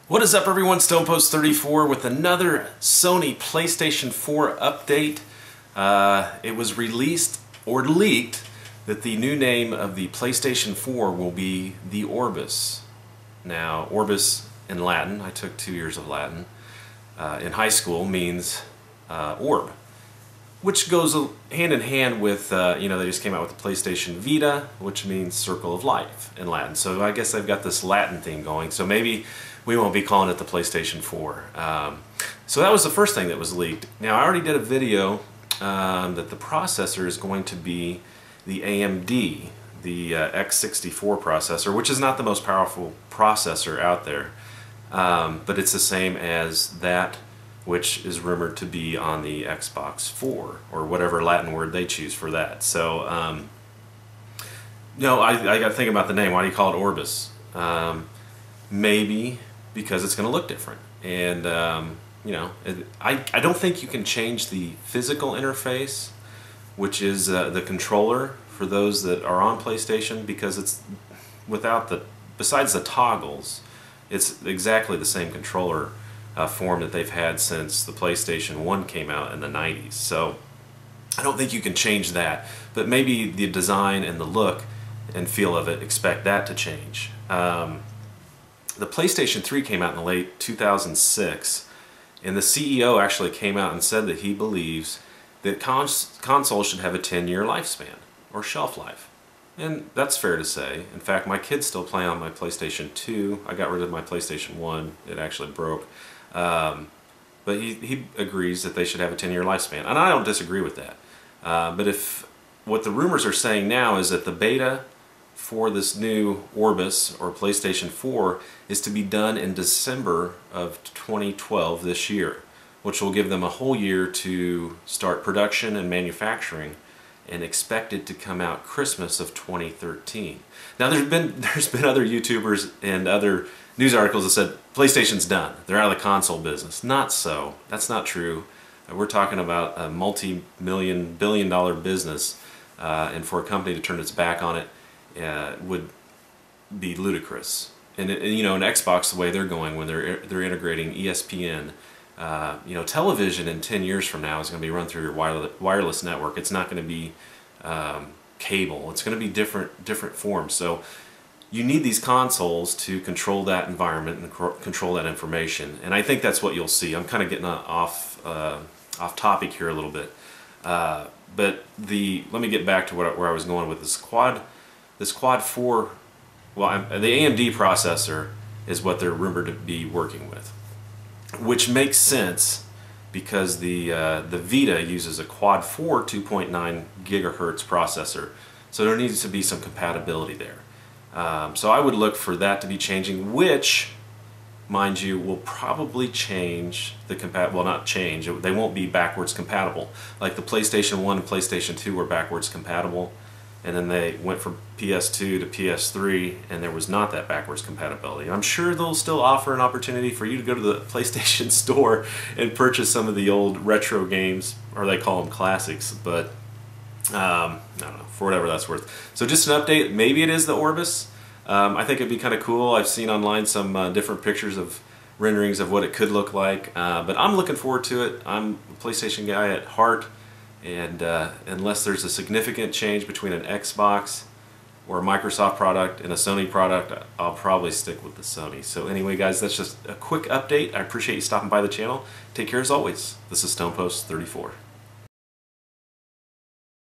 What is up, everyone? StonePost34 with another Sony PlayStation 4 update. It was released or leaked that the new name of the PlayStation 4 will be the Orbis. Now, Orbis in Latin, I took 2 years of Latin, in high school means orb, which goes hand in hand with, they just came out with the PlayStation Vita, which means circle of life in Latin. So I guess they've got this Latin theme going. So maybe we won't be calling it the PlayStation 4. So that was the first thing that was leaked. Now, I already did a video that the processor is going to be the AMD, the X64 processor, which is not the most powerful processor out there, but it's the same as that which is rumored to be on the Xbox 4, or whatever Latin word they choose for that. So, I got to think about the name. Why do you call it Orbis? Maybe because it's going to look different. And, I don't think you can change the physical interface, which is the controller for those that are on PlayStation, because it's besides the toggles, it's exactly the same controller form that they've had since the PlayStation 1 came out in the 90s. So I don't think you can change that, but maybe the design and the look and feel of it, expect that to change. The PlayStation 3 came out in the late 2006, and the CEO actually came out and said that he believes that consoles should have a 10-year lifespan, or shelf life. And that's fair to say. In fact, my kids still play on my PlayStation 2. I got rid of my PlayStation 1. It actually broke. But he agrees that they should have a 10-year lifespan. And I don't disagree with that. But if what the rumors are saying now is that the beta for this new Orbis, or PlayStation 4, is to be done in December of 2012 this year, which will give them a whole year to start production and manufacturing, and expected to come out Christmas of 2013. Now, there's been other YouTubers and other news articles that said PlayStation's done. They're out of the console business. Not so. That's not true. We're talking about a multi-million, billion-dollar business, and for a company to turn its back on it would be ludicrous. And an Xbox, the way they're going when they're integrating ESPN, television in 10 years from now is going to be run through your wireless network. It's not going to be cable. It's going to be different forms. So you need these consoles to control that environment and control that information. And I think that's what you'll see. I'm kind of getting off topic here a little bit. But let me get back to where I was going with this quad 4. Well, the AMD processor is what they're rumored to be working with, which makes sense because the Vita uses a quad 4 2.9 gigahertz processor, so there needs to be some compatibility there. So I would look for that to be changing, which, mind you, will probably change the not change, they won't be backwards compatible. Like the PlayStation 1 and PlayStation 2 were backwards compatible, and then they went from PS2 to PS3, and there was not that backwards compatibility. I'm sure they'll still offer an opportunity for you to go to the PlayStation Store and purchase some of the old retro games, or they call them classics, but I don't know, for whatever that's worth. So just an update, maybe it is the Orbis. I think it'd be kind of cool. I've seen online some different pictures of renderings of what it could look like, but I'm looking forward to it. I'm a PlayStation guy at heart. And unless there's a significant change between an Xbox or a Microsoft product and a Sony product, I'll probably stick with the Sony. So anyway, guys, that's just a quick update. I appreciate you stopping by the channel. Take care as always. This is StonePost34.